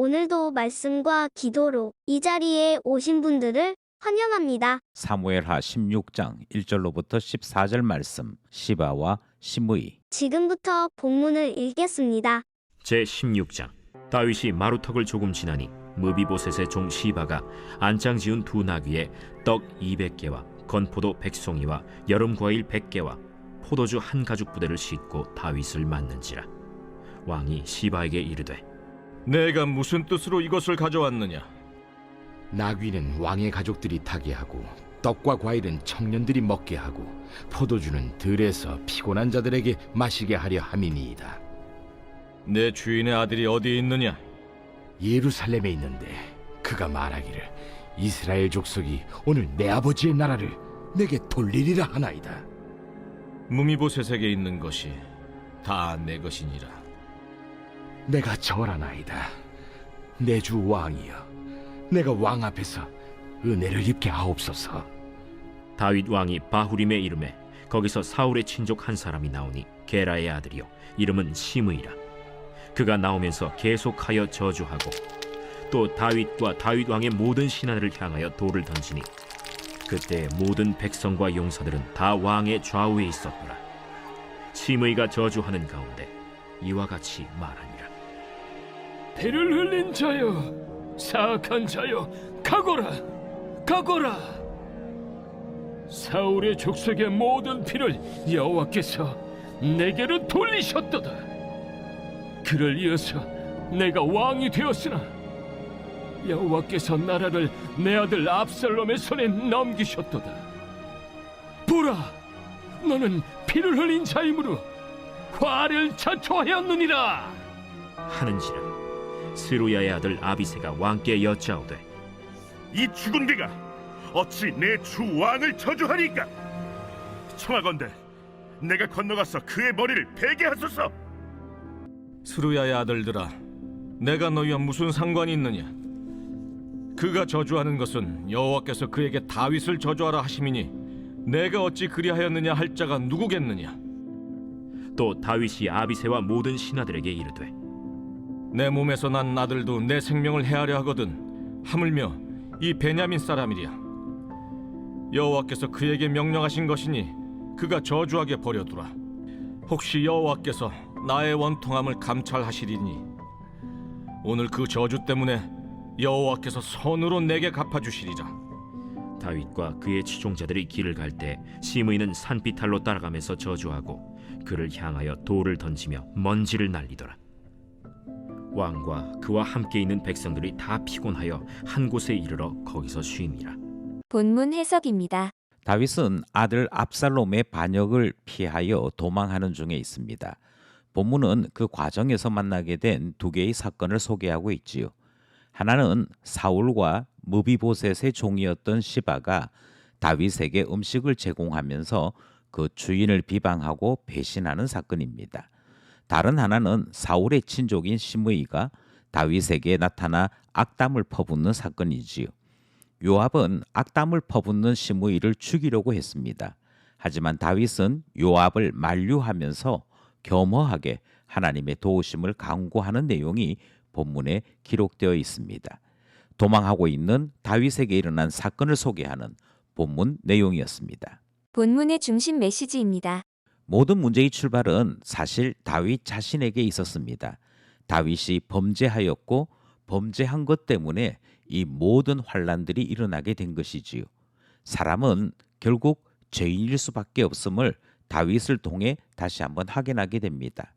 오늘도 말씀과 기도로 이 자리에 오신 분들을 환영합니다. 사무엘하 16장 1절로부터 14절 말씀, 시바와 시므이. 지금부터 본문을 읽겠습니다. 제16장. 다윗이 마루턱을 조금 지나니 무비보셋의 종 시바가 안장 지은 두 나귀에 떡 200개와 건포도 100송이와 여름과일 100개와 포도주 한 가죽 부대를 싣고 다윗을 맞는지라. 왕이 시바에게 이르되, 내가 무슨 뜻으로 이것을 가져왔느냐? 나귀는 왕의 가족들이 타게 하고 떡과 과일은 청년들이 먹게 하고 포도주는 들에서 피곤한 자들에게 마시게 하려 함이니이다. 내 주인의 아들이 어디 있느냐? 예루살렘에 있는데 그가 말하기를 이스라엘 족속이 오늘 내 아버지의 나라를 내게 돌리리라 하나이다. 무미보셋에게 있는 것이 다 내 것이니라. 내가 절하나이다. 내 주 왕이여, 내가 왕 앞에서 은혜를 입게 하옵소서. 다윗 왕이 바후림에 이름에 거기서 사울의 친족 한 사람이 나오니 게라의 아들이요 이름은 시므이라. 그가 나오면서 계속하여 저주하고 또 다윗과 다윗 왕의 모든 신하들을 향하여 돌을 던지니 그때 모든 백성과 용사들은 다 왕의 좌우에 있었더라. 시므이가 저주하는 가운데 이와 같이 말하니라. 피를 흘린 자여, 사악한 자여, 가거라, 가거라. 사울의 족속의 모든 피를 여호와께서 내게로 돌리셨도다. 그를 이어서 내가 왕이 되었으나 여호와께서 나라를 내 아들 압살롬의 손에 넘기셨도다. 보라, 너는 피를 흘린 자이므로 화를 자초하였느니라 하는지라. 스루야의 아들 아비새가 왕께 여짜오되, 이 죽은 비가 어찌 내 주 왕을 저주하리까? 청하건대 내가 건너가서 그의 머리를 베게 하소서. 스루야의 아들들아, 내가 너희와 무슨 상관이 있느냐? 그가 저주하는 것은 여호와께서 그에게 다윗을 저주하라 하심이니 내가 어찌 그리하였느냐 할 자가 누구겠느냐? 또 다윗이 아비새와 모든 신하들에게 이르되, 내 몸에서 난 아들도 내 생명을 해하려 하거든 하물며 이 베냐민 사람이랴. 여호와께서 그에게 명령하신 것이니 그가 저주하게 버려두라. 혹시 여호와께서 나의 원통함을 감찰하시리니 오늘 그 저주 때문에 여호와께서 손으로 내게 갚아주시리라. 다윗과 그의 추종자들이 길을 갈 때 시므이는 산비탈로 따라가면서 저주하고 그를 향하여 돌을 던지며 먼지를 날리더라. 왕과 그와 함께 있는 백성들이 다 피곤하여 한 곳에 이르러 거기서 쉼이라. 본문 해석입니다. 다윗은 아들 압살롬의 반역을 피하여 도망하는 중에 있습니다. 본문은 그 과정에서 만나게 된 두 개의 사건을 소개하고 있지요. 하나는 사울과 무비보셋의 종이었던 시바가 다윗에게 음식을 제공하면서 그 주인을 비방하고 배신하는 사건입니다. 다른 하나는 사울의 친족인 시므이가 다윗에게 나타나 악담을 퍼붓는 사건이지요. 요압은 악담을 퍼붓는 시므이를 죽이려고 했습니다. 하지만 다윗은 요압을 만류하면서 겸허하게 하나님의 도우심을 간구하는 내용이 본문에 기록되어 있습니다. 도망하고 있는 다윗에게 일어난 사건을 소개하는 본문 내용이었습니다. 본문의 중심 메시지입니다. 모든 문제의 출발은 사실 다윗 자신에게 있었습니다. 다윗이 범죄하였고 범죄한 것 때문에 이 모든 환난들이 일어나게 된 것이지요. 사람은 결국 죄인일 수밖에 없음을 다윗을 통해 다시 한번 확인하게 됩니다.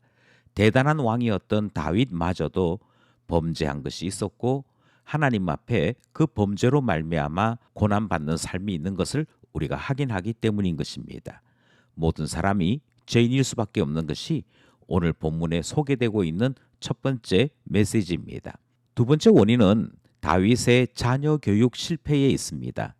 대단한 왕이었던 다윗마저도 범죄한 것이 있었고 하나님 앞에 그 범죄로 말미암아 고난받는 삶이 있는 것을 우리가 확인하기 때문인 것입니다. 모든 사람이 죄인일 수밖에 없는 것이 오늘 본문에 소개되고 있는 첫 번째 메시지입니다. 두 번째 원인은 다윗의 자녀 교육 실패에 있습니다.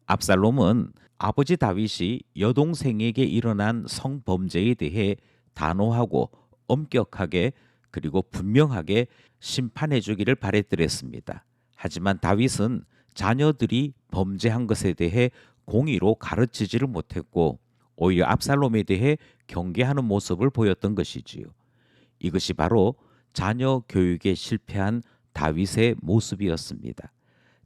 압살롬은 아버지 다윗이 여동생에게 일어난 성범죄에 대해 단호하고 엄격하게 그리고 분명하게 심판해 주기를 바랬더랬습니다. 하지만 다윗은 자녀들이 범죄한 것에 대해 공의로 가르치지를 못했고 오히려 압살롬에 대해 경계하는 모습을 보였던 것이지요. 이것이 바로 자녀 교육에 실패한 다윗의 모습이었습니다.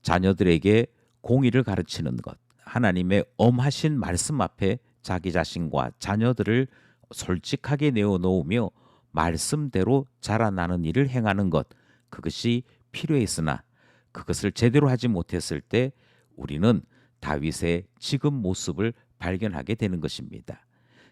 자녀들에게 공의를 가르치는 것, 하나님의 엄하신 말씀 앞에 자기 자신과 자녀들을 솔직하게 내어놓으며 말씀대로 자라나는 일을 행하는 것, 그것이 필요했으나 그것을 제대로 하지 못했을 때 우리는 다윗의 지금 모습을 발견하게 되는 것입니다.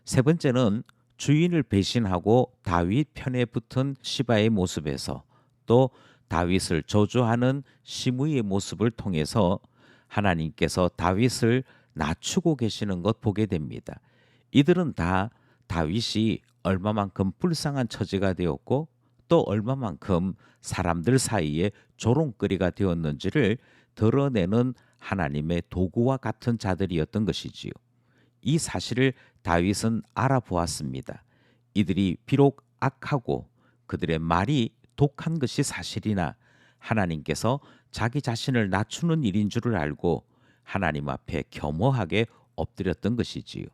세 번째는 주인을 배신하고 다윗 편에 붙은 시바의 모습에서 또 다윗을 저주하는 시므이의 모습을 통해서 하나님께서 다윗을 낮추고 계시는 것 보게 됩니다. 이들은 다 다윗이 얼마만큼 불쌍한 처지가 되었고 또 얼마만큼 사람들 사이에 조롱거리가 되었는지를 드러내는 하나님의 도구와 같은 자들이었던 것이지요. 이 사실을 다윗은 알아보았습니다. 이들이 비록 악하고 그들의 말이 독한 것이 사실이나 하나님께서 자기 자신을 낮추는 일인 줄을 알고 하나님 앞에 겸허하게 엎드렸던 것이지요.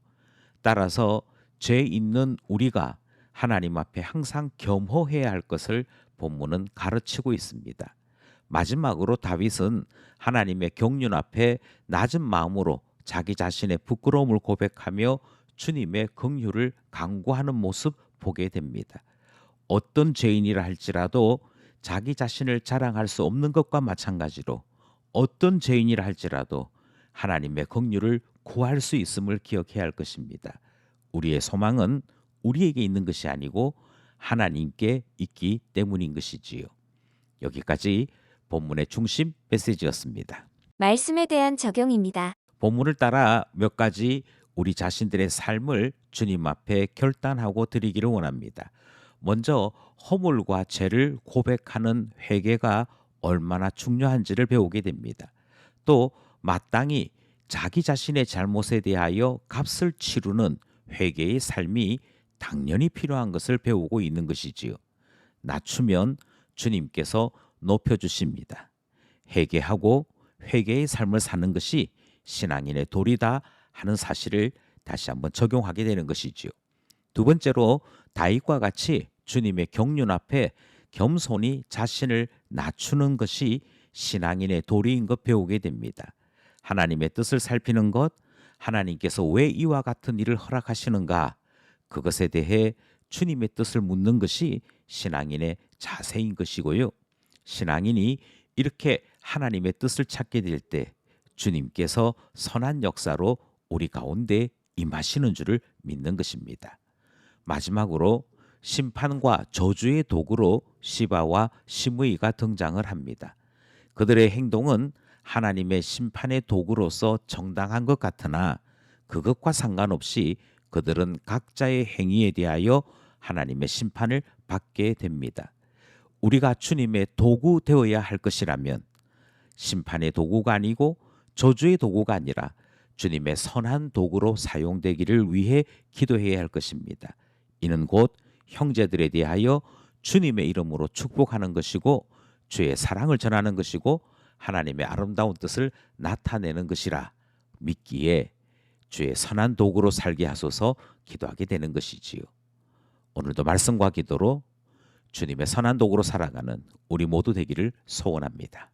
따라서 죄 있는 우리가 하나님 앞에 항상 겸허해야 할 것을 본문은 가르치고 있습니다. 마지막으로 다윗은 하나님의 경륜 앞에 낮은 마음으로 자기 자신의 부끄러움을 고백하며 주님의 긍휼을 간구하는 모습 보게 됩니다. 어떤 죄인이라 할지라도 자기 자신을 자랑할 수 없는 것과 마찬가지로 어떤 죄인이라 할지라도 하나님의 긍휼을 구할 수 있음을 기억해야 할 것입니다. 우리의 소망은 우리에게 있는 것이 아니고 하나님께 있기 때문인 것이지요. 여기까지 본문의 중심 메시지였습니다. 말씀에 대한 적용입니다. 본문을 따라 몇 가지 우리 자신들의 삶을 주님 앞에 결단하고 드리기를 원합니다. 먼저 허물과 죄를 고백하는 회개가 얼마나 중요한지를 배우게 됩니다. 또 마땅히 자기 자신의 잘못에 대하여 값을 치르는 회개의 삶이 당연히 필요한 것을 배우고 있는 것이지요. 낮추면 주님께서 높여주십니다. 회개하고 회개의 삶을 사는 것이 신앙인의 도리다 하는 사실을 다시 한번 적용하게 되는 것이지요. 두 번째로 다윗과 같이 주님의 경륜 앞에 겸손히 자신을 낮추는 것이 신앙인의 도리인 것 배우게 됩니다. 하나님의 뜻을 살피는 것, 하나님께서 왜 이와 같은 일을 허락하시는가, 그것에 대해 주님의 뜻을 묻는 것이 신앙인의 자세인 것이고요. 신앙인이 이렇게 하나님의 뜻을 찾게 될 때 주님께서 선한 역사로 우리 가운데 임하시는 줄을 믿는 것입니다. 마지막으로 심판과 저주의 도구로 시바와 시므이가 등장을 합니다. 그들의 행동은 하나님의 심판의 도구로서 정당한 것 같으나 그것과 상관없이 그들은 각자의 행위에 대하여 하나님의 심판을 받게 됩니다. 우리가 주님의 도구 되어야 할 것이라면 심판의 도구가 아니고 저주의 도구가 아니라 주님의 선한 도구로 사용되기를 위해 기도해야 할 것입니다. 이는 곧 형제들에 대하여 주님의 이름으로 축복하는 것이고 주의 사랑을 전하는 것이고 하나님의 아름다운 뜻을 나타내는 것이라 믿기에 주의 선한 도구로 살게 하소서 기도하게 되는 것이지요. 오늘도 말씀과 기도로 주님의 선한 도구로 살아가는 우리 모두 되기를 소원합니다.